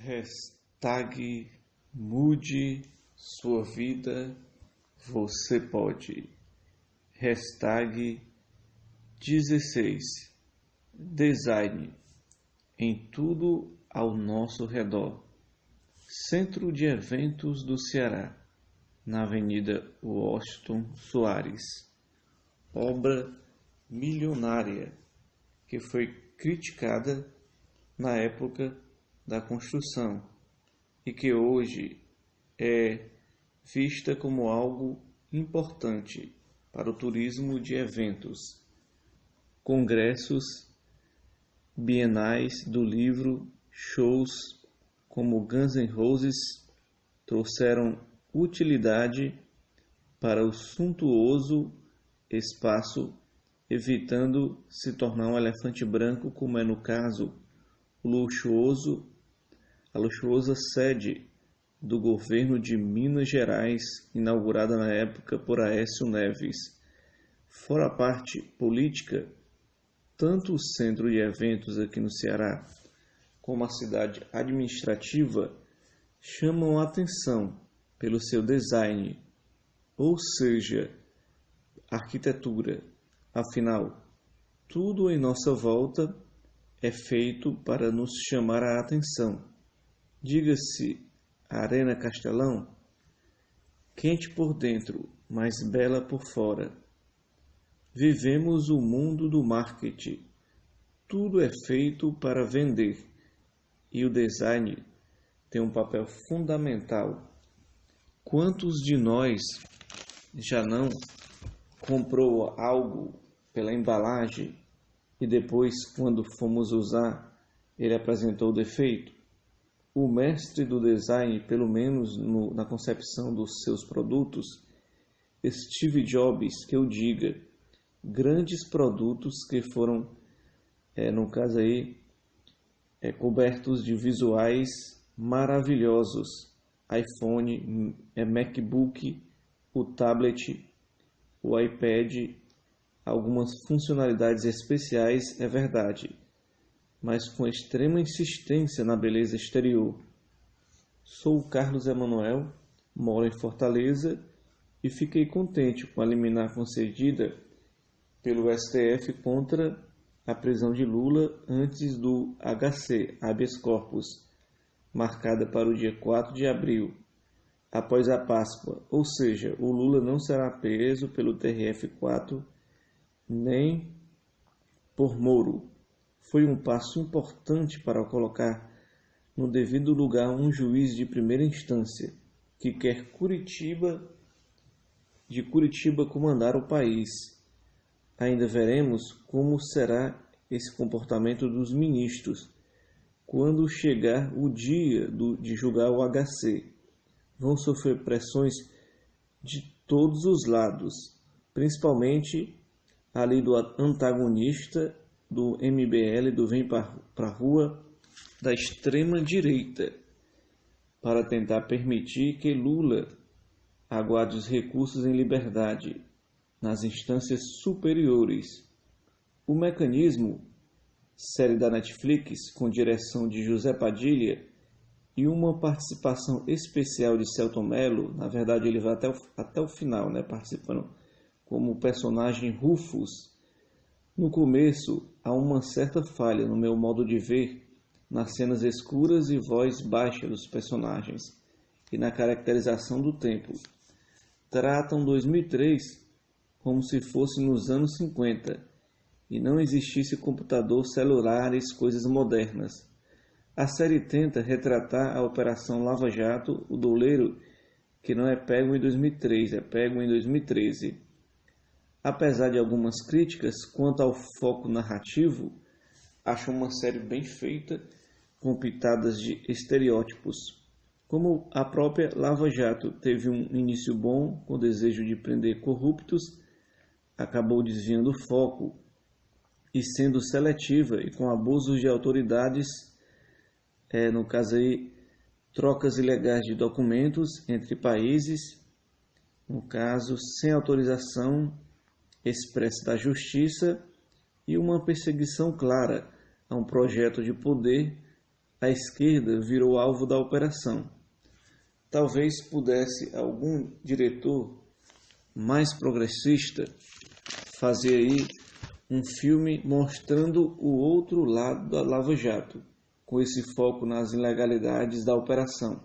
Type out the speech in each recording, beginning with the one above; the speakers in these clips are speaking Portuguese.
Hashtag mude sua vida, você pode. Hashtag 16. Design em tudo ao nosso redor. Centro de Eventos do Ceará, na Avenida Washington Soares. Obra milionária que foi criticada na época da construção e que hoje é vista como algo importante para o turismo de eventos, congressos, bienais do livro, shows como Guns N' Roses trouxeram utilidade para o suntuoso espaço, evitando se tornar um elefante branco, como é no caso a luxuosa sede do governo de Minas Gerais, inaugurada na época por Aécio Neves. Fora a parte política, tanto o centro de eventos aqui no Ceará como a cidade administrativa chamam a atenção pelo seu design, ou seja, arquitetura. Afinal, tudo em nossa volta é feito para nos chamar a atenção. Diga-se a Arena Castelão, quente por dentro, mas bela por fora. Vivemos o mundo do marketing. Tudo é feito para vender. E o design tem um papel fundamental. Quantos de nós já não comprou algo pela embalagem e depois, quando fomos usar, ele apresentou defeito? O mestre do design, pelo menos na concepção dos seus produtos, Steve Jobs, que eu diga, grandes produtos que foram, no caso aí, cobertos de visuais maravilhosos, iPhone, MacBook, o tablet, o iPad, algumas funcionalidades especiais, é verdade, mas com extrema insistência na beleza exterior. Sou o Carlos Emanuel, moro em Fortaleza e fiquei contente com a liminar concedida pelo STF contra a prisão de Lula antes do HC, habeas corpus, marcada para o dia 4 de abril, após a Páscoa, ou seja, o Lula não será preso pelo TRF4 nem por Moro. Foi um passo importante para colocar no devido lugar um juiz de primeira instância que quer de Curitiba comandar o país. Ainda veremos como será esse comportamento dos ministros quando chegar o dia de julgar o HC. Vão sofrer pressões de todos os lados, principalmente ali do antagonista do MBL, do Vem pra Rua, da extrema direita, para tentar permitir que Lula aguarde os recursos em liberdade nas instâncias superiores. O Mecanismo, série da Netflix com direção de José Padilha e uma participação especial de Selton Mello, na verdade ele vai até o final, participando como personagem Rufus. No começo, há uma certa falha no meu modo de ver nas cenas escuras e voz baixa dos personagens e na caracterização do tempo. Tratam 2003 como se fosse nos anos 50 e não existisse computador, celulares, coisas modernas. A série tenta retratar a Operação Lava Jato, o doleiro que não é pego em 2003, é pego em 2013. Apesar de algumas críticas quanto ao foco narrativo, acho uma série bem feita, com pitadas de estereótipos. Como a própria Lava Jato teve um início bom, com desejo de prender corruptos, acabou desviando o foco e sendo seletiva e com abusos de autoridades, no caso aí, trocas ilegais de documentos entre países, no caso, sem autorização expressa da justiça, e uma perseguição clara a um projeto de poder a esquerda virou alvo da operação. Talvez pudesse algum diretor mais progressista fazer aí um filme mostrando o outro lado da Lava Jato, com esse foco nas ilegalidades da operação,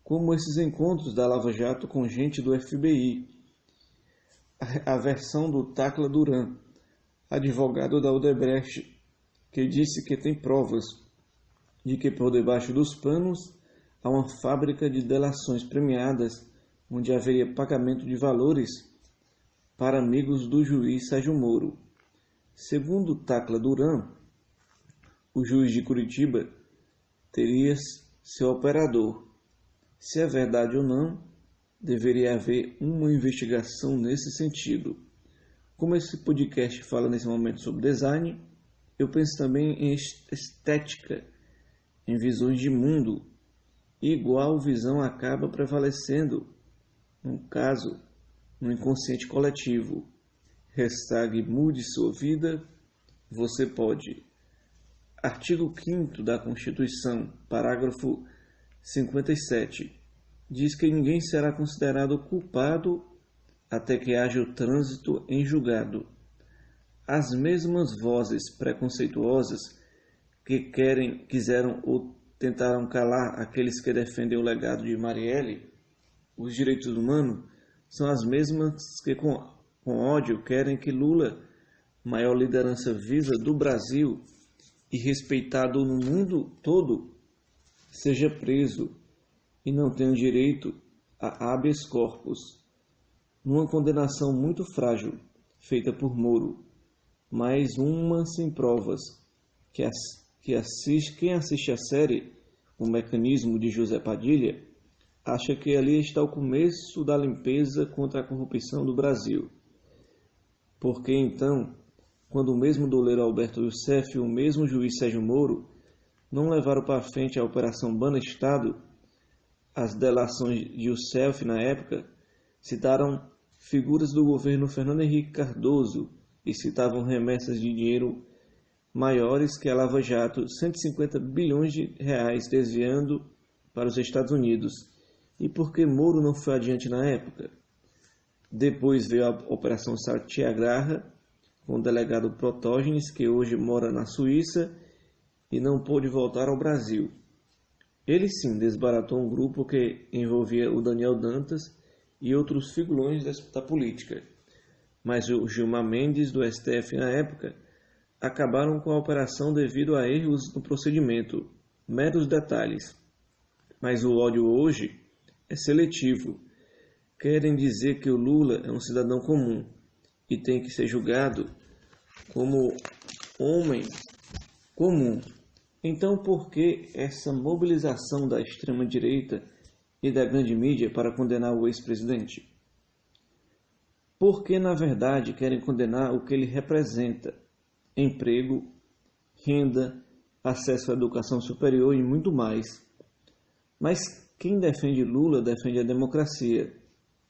como esses encontros da Lava Jato com gente do FBI, a versão do Tacla Duran, advogado da Odebrecht, que disse que tem provas de que por debaixo dos panos há uma fábrica de delações premiadas, onde haveria pagamento de valores para amigos do juiz Sérgio Moro. Segundo Tacla Duran, o juiz de Curitiba teria seu operador. Se é verdade ou não, deveria haver uma investigação nesse sentido. Como esse podcast fala nesse momento sobre design, eu penso também em estética, em visões de mundo. Igual visão acaba prevalecendo, no caso, no inconsciente coletivo. Hashtag mude sua vida, você pode. Artigo 5º da Constituição, parágrafo 57, diz que ninguém será considerado culpado até que haja o trânsito em julgado. As mesmas vozes preconceituosas que quiseram ou tentaram calar aqueles que defendem o legado de Marielle, os direitos humanos, são as mesmas que com ódio querem que Lula, maior liderança viva do Brasil e respeitado no mundo todo, seja preso e não tenha direito a habeas corpus, numa condenação muito frágil, feita por Moro, mais uma sem provas, quem assiste a série O Mecanismo de José Padilha, acha que ali está o começo da limpeza contra a corrupção do Brasil. Porque então, quando o mesmo doleiro Alberto Youssef e o mesmo juiz Sérgio Moro não levaram para frente a Operação Banestado, as delações de Youssef na época citaram figuras do governo Fernando Henrique Cardoso e citavam remessas de dinheiro maiores que a Lava Jato, 150 bilhões de reais desviando para os Estados Unidos. E por que Moro não foi adiante na época? Depois veio a Operação Satyagraha, com o delegado Protógenes, que hoje mora na Suíça e não pôde voltar ao Brasil. Ele sim desbaratou um grupo que envolvia o Daniel Dantas e outros figurões da política. Mas o Gilmar Mendes, do STF na época, acabaram com a operação devido a erros no procedimento, meros detalhes. Mas o ódio hoje é seletivo. Querem dizer que o Lula é um cidadão comum e tem que ser julgado como homem comum. Então, por que essa mobilização da extrema-direita e da grande mídia para condenar o ex-presidente? Porque, na verdade, querem condenar o que ele representa: emprego, renda, acesso à educação superior e muito mais. Mas quem defende Lula defende a democracia,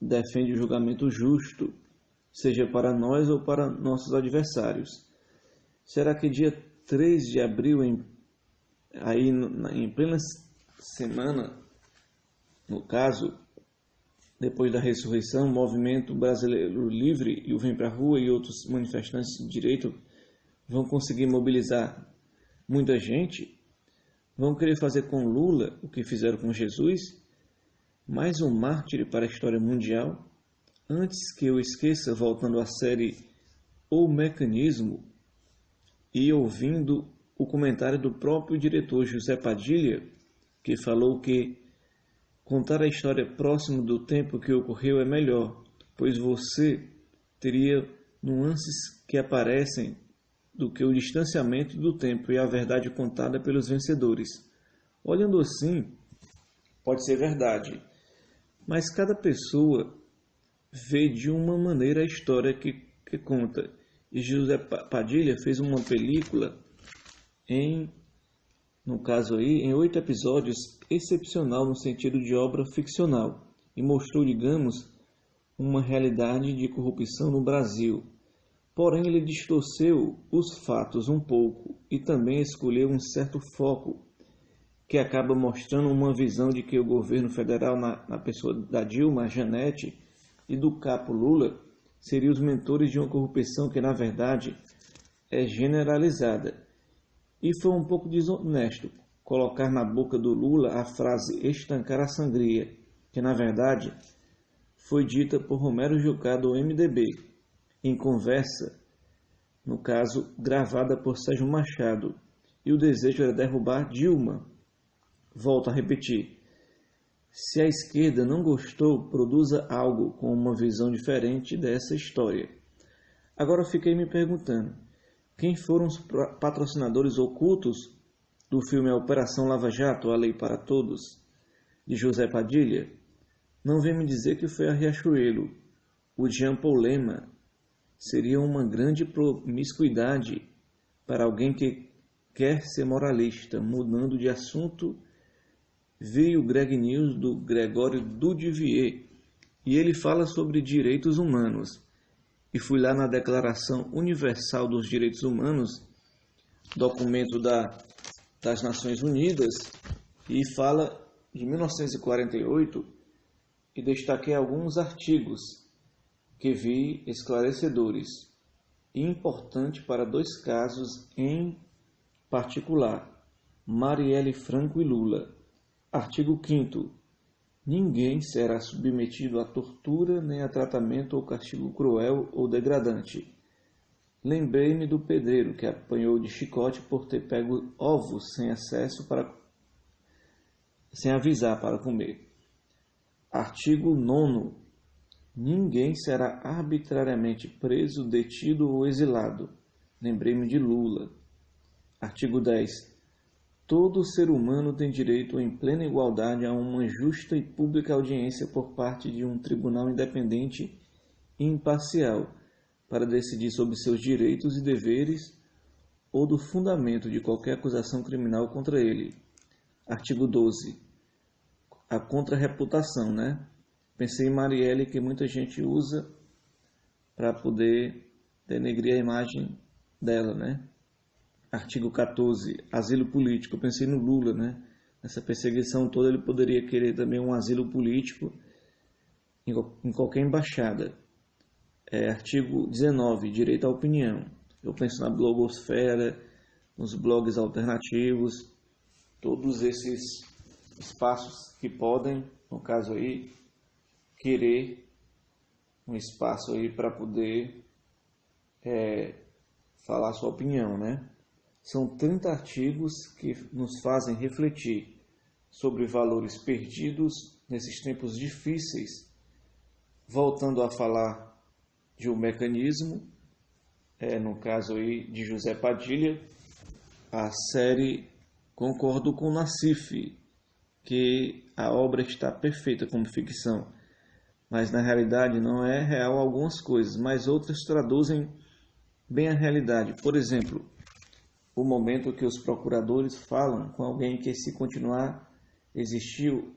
defende o julgamento justo, seja para nós ou para nossos adversários. Será que dia 3 de abril, em plena semana, no caso, depois da ressurreição, o Movimento Brasileiro Livre e o Vem Pra Rua e outros manifestantes de direito vão conseguir mobilizar muita gente? Vão querer fazer com Lula o que fizeram com Jesus? Mais um mártir para a história mundial? Antes que eu esqueça, voltando à série O Mecanismo e ouvindo o comentário do próprio diretor José Padilha, que falou que contar a história próximo do tempo que ocorreu é melhor, pois você teria nuances que aparecem do que o distanciamento do tempo e a verdade contada pelos vencedores. Olhando assim, pode ser verdade, mas cada pessoa vê de uma maneira a história que conta. E José Padilha fez uma película no caso aí, em 8 episódios, excepcional no sentido de obra ficcional, e mostrou, digamos, uma realidade de corrupção no Brasil. Porém, ele distorceu os fatos um pouco e também escolheu um certo foco que acaba mostrando uma visão de que o governo federal, na pessoa da Dilma, Janete, e do capo Lula, seriam os mentores de uma corrupção que, na verdade, é generalizada. E foi um pouco desonesto colocar na boca do Lula a frase estancar a sangria, que, na verdade, foi dita por Romero Jucá, do MDB, em conversa, no caso, gravada por Sérgio Machado, e o desejo era derrubar Dilma. Volto a repetir, se a esquerda não gostou, produza algo com uma visão diferente dessa história. Agora eu fiquei me perguntando, quem foram os patrocinadores ocultos do filme A Operação Lava Jato, A Lei para Todos, de José Padilha? Não vem me dizer que foi a Riachuelo, o Jean Paul Lema. Seria uma grande promiscuidade para alguém que quer ser moralista. Mudando de assunto, veio o Greg News do Gregório Duvivier e ele fala sobre direitos humanos. E fui lá na Declaração Universal dos Direitos Humanos, documento das Nações Unidas, e fala de 1948, e destaquei alguns artigos que vi esclarecedores e importante para dois casos em particular, Marielle Franco e Lula. Artigo 5º. Ninguém será submetido a tortura, nem a tratamento ou castigo cruel ou degradante. Lembrei-me do pedreiro que apanhou de chicote por ter pego ovos sem avisar para comer. Artigo 9º. Ninguém será arbitrariamente preso, detido ou exilado. Lembrei-me de Lula. Artigo 10. Todo ser humano tem direito em plena igualdade a uma justa e pública audiência por parte de um tribunal independente e imparcial para decidir sobre seus direitos e deveres ou do fundamento de qualquer acusação criminal contra ele. Artigo 12. A contrarreputação, né? Pensei em Marielle, que muita gente usa para poder denegrir a imagem dela, né? Artigo 14, asilo político. Eu pensei no Lula, né? Nessa perseguição toda ele poderia querer também um asilo político em qualquer embaixada. Artigo 19, direito à opinião. Eu penso na blogosfera, nos blogs alternativos, todos esses espaços que podem, no caso aí, querer um espaço aí para poder falar sua opinião, né? São 30 artigos que nos fazem refletir sobre valores perdidos nesses tempos difíceis. Voltando a falar de um mecanismo, no caso aí de José Padilha, a série Concordo com Nassif, que a obra está perfeita como ficção, mas na realidade não é real algumas coisas, mas outras traduzem bem a realidade. Por exemplo, o momento que os procuradores falam com alguém que, se continuar existiu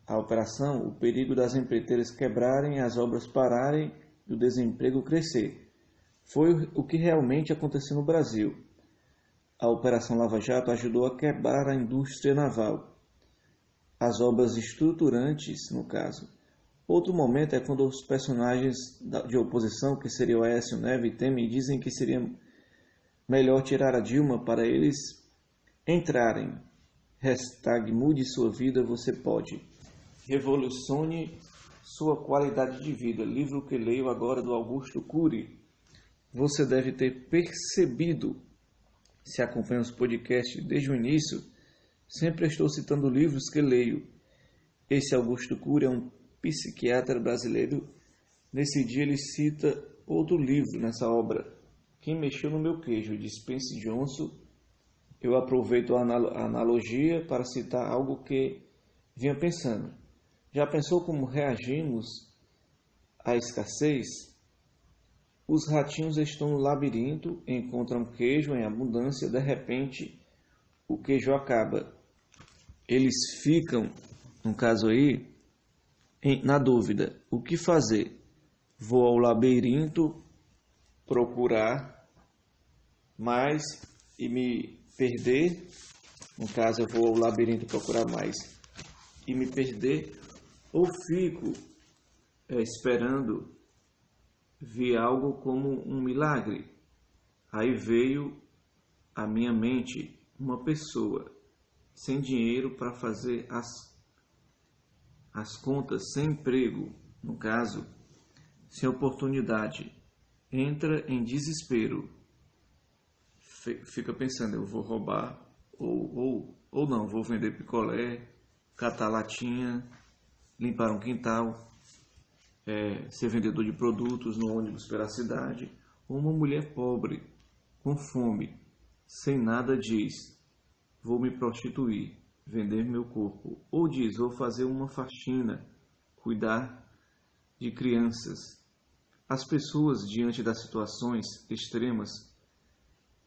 a operação, o perigo das empreiteiras quebrarem, as obras pararem e o desemprego crescer. Foi o que realmente aconteceu no Brasil. A Operação Lava Jato ajudou a quebrar a indústria naval, as obras estruturantes, no caso. Outro momento é quando os personagens de oposição, que seriam o Aécio Neves e Temer, dizem que seria melhor tirar a Dilma para eles entrarem. Mude sua vida, você pode. Revolucione sua qualidade de vida. Livro que leio agora do Augusto Cury. Você deve ter percebido, se acompanha os podcasts desde o início, sempre estou citando livros que leio. Esse Augusto Cury é um psiquiatra brasileiro. Nesse dia ele cita outro livro nessa obra, Quem Mexeu no Meu Queijo, de Spence Johnson. Eu aproveito a analogia para citar algo que vinha pensando. Já pensou como reagimos à escassez? Os ratinhos estão no labirinto, encontram queijo em abundância, de repente o queijo acaba. Eles ficam, no caso aí, na dúvida, o que fazer? Vou ao labirinto procurar mais e me perder, no caso eu vou ao labirinto procurar mais e me perder, ou fico esperando ver algo como um milagre. Aí veio à minha mente uma pessoa sem dinheiro para fazer as contas, sem emprego, no caso, sem oportunidade, entra em desespero, fica pensando, eu vou roubar ou não, vou vender picolé, catar latinha, limpar um quintal, ser vendedor de produtos no ônibus pela cidade, ou uma mulher pobre, com fome, sem nada diz, vou me prostituir, vender meu corpo, ou diz, vou fazer uma faxina, cuidar de crianças. As pessoas, diante das situações extremas,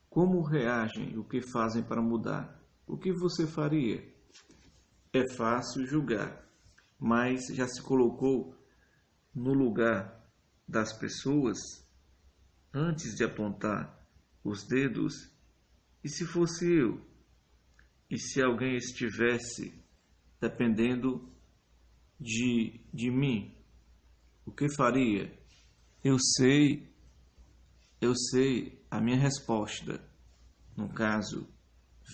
como reagem, o que fazem para mudar? O que você faria? É fácil julgar, mas já se colocou no lugar das pessoas antes de apontar os dedos? E se fosse eu? E se alguém estivesse dependendo de mim? O que faria? Eu sei a minha resposta. No caso,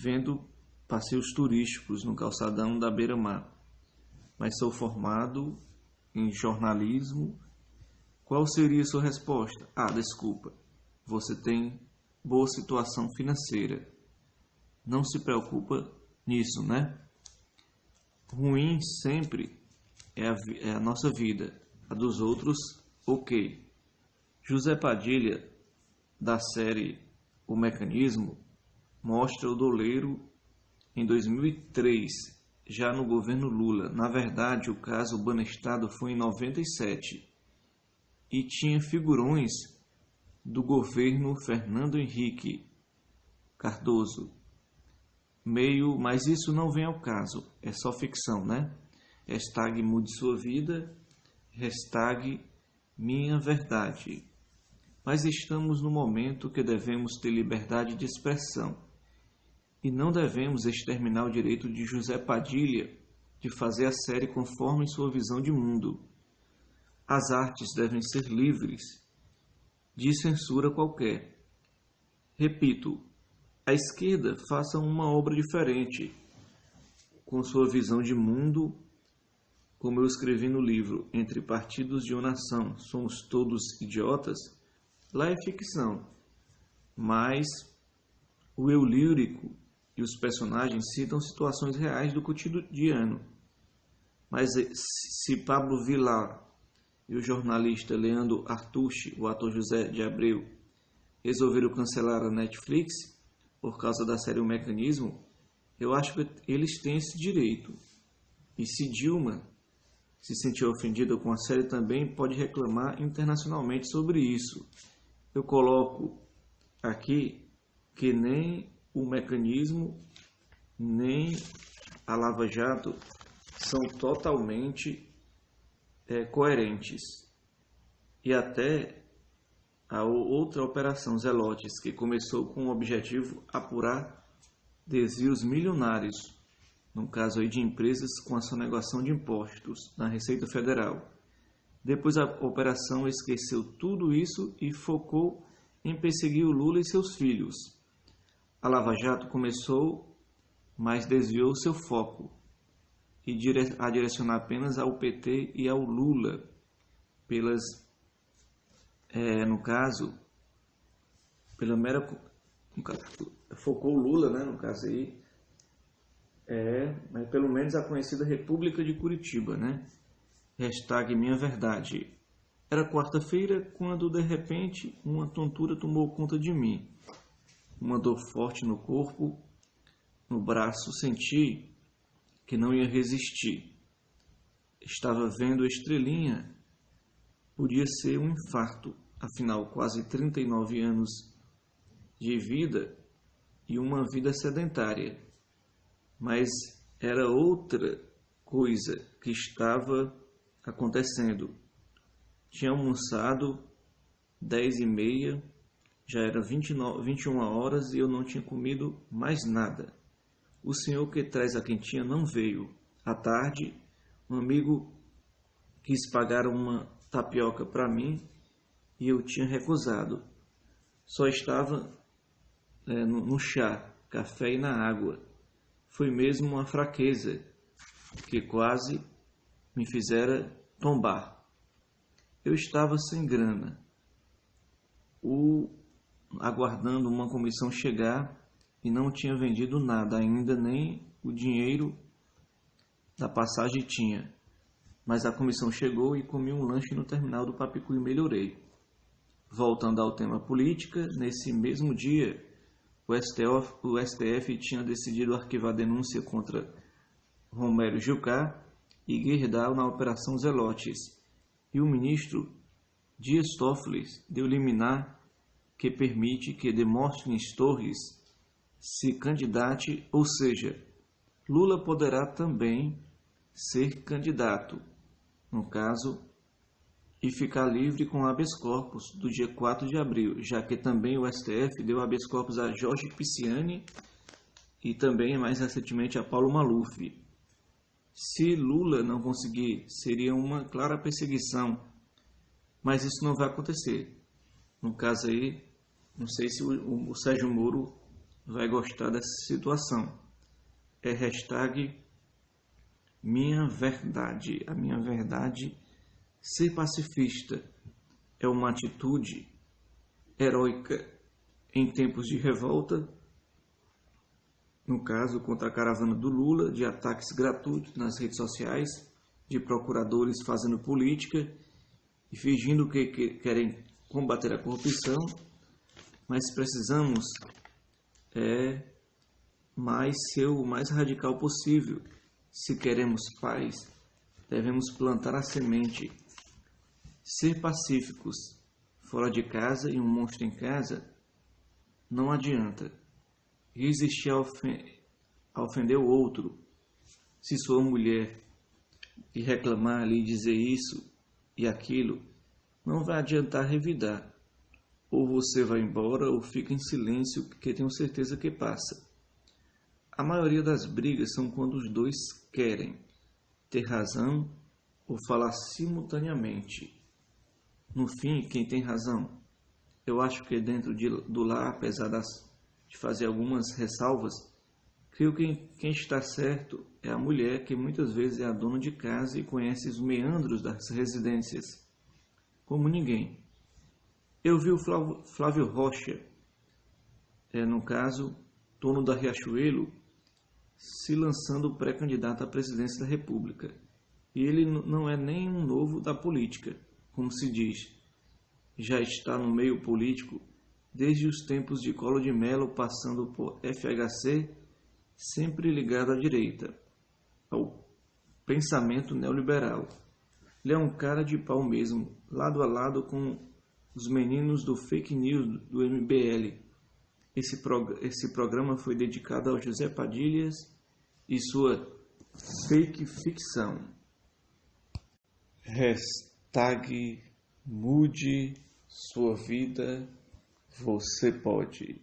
vendo passeios turísticos no calçadão da beira-mar. Mas sou formado em jornalismo. Qual seria a sua resposta? Desculpa, você tem boa situação financeira. Não se preocupa nisso, né? Ruim sempre é a nossa vida. A dos outros, ok. José Padilha, da série O Mecanismo, mostra o doleiro em 2003, já no governo Lula. Na verdade, o caso Banestado foi em 97 e tinha figurões do governo Fernando Henrique Cardoso. Mas isso não vem ao caso, é só ficção, né? Hashtag mude sua vida, hashtag minha verdade. Mas estamos no momento que devemos ter liberdade de expressão e não devemos exterminar o direito de José Padilha de fazer a série conforme sua visão de mundo. As artes devem ser livres de censura qualquer. Repito, a esquerda faça uma obra diferente, com sua visão de mundo, como eu escrevi no livro, Entre Partidos de uma Nação, Somos Todos Idiotas. Lá é ficção, mas o eu lírico e os personagens citam situações reais do cotidiano. Mas se Pablo Vilar e o jornalista Leandro Artucci, o ator José de Abreu, resolveram cancelar a Netflix por causa da série O Mecanismo, eu acho que eles têm esse direito. E se Dilma se sentiu ofendida com a série, também pode reclamar internacionalmente sobre isso. Eu coloco aqui que nem o Mecanismo, nem a Lava Jato são totalmente coerentes. E até a outra operação Zelotes, que começou com o objetivo apurar desvios milionários, no caso aí de empresas com a sonegação de impostos na Receita Federal. Depois a operação esqueceu tudo isso e focou em perseguir o Lula e seus filhos. A Lava Jato começou, mas desviou seu foco e a direcionar apenas ao PT e ao Lula, focou o Lula, né, no caso aí, mas pelo menos a conhecida República de Curitiba, né? Hashtag minha verdade. Era quarta-feira quando de repente uma tontura tomou conta de mim. Uma dor forte no corpo, no braço, senti que não ia resistir. Estava vendo estrelinha, podia ser um infarto, afinal quase 39 anos de vida e uma vida sedentária. Mas era outra coisa que estava acontecendo. Tinha almoçado 10h30, já era 21 horas e eu não tinha comido mais nada. O senhor que traz a quentinha não veio. À tarde, um amigo quis pagar uma tapioca para mim e eu tinha recusado. Só estava no chá, café e na água. Foi mesmo uma fraqueza que quase me fizera tombar. Eu estava sem grana, aguardando uma comissão chegar e não tinha vendido nada ainda, nem o dinheiro da passagem tinha. Mas a comissão chegou e comi um lanche no terminal do Papicu e melhorei. Voltando ao tema política, nesse mesmo dia, o STF tinha decidido arquivar denúncia contra Romero Jucá e Gerdau na Operação Zelotes, e o ministro Dias Toffoli deu liminar que permite que Demóstenes Torres se candidate, ou seja, Lula poderá também ser candidato, no caso, e ficar livre com habeas corpus do dia 4 de abril, já que também o STF deu habeas corpus a Jorge Pisciani e também, mais recentemente, a Paulo Maluf. Se Lula não conseguir, seria uma clara perseguição, mas isso não vai acontecer. No caso aí, não sei se o Sérgio Moro vai gostar dessa situação. É hashtag minha verdade. A minha verdade, ser pacifista é uma atitude heróica em tempos de revolta, no caso contra a caravana do Lula, de ataques gratuitos nas redes sociais, de procuradores fazendo política e fingindo que querem combater a corrupção, mas precisamos ser o mais radical possível. Se queremos paz, devemos plantar a semente. Ser pacíficos fora de casa e um monstro em casa não adianta. Resistir a ofender o outro. Se sou mulher e reclamar ali, dizer isso e aquilo, não vai adiantar revidar. Ou você vai embora ou fica em silêncio, porque tenho certeza que passa. A maioria das brigas são quando os dois querem ter razão ou falar simultaneamente. No fim, quem tem razão? Eu acho que dentro do lar, apesar de fazer algumas ressalvas, creio que quem está certo é a mulher, que muitas vezes é a dona de casa e conhece os meandros das residências, como ninguém. Eu vi o Flávio Rocha, no caso, dono da Riachuelo, se lançando pré-candidato à presidência da República. E ele não é nem um novo da política, como se diz. Já está no meio político desde os tempos de Collor de Mello, passando por FHC, sempre ligado à direita, ao pensamento neoliberal. Ele é um cara de pau mesmo, lado a lado com os meninos do fake news do MBL. Esse programa foi dedicado ao José Padilhas e sua fake ficção. Hashtag mude sua vida, você pode.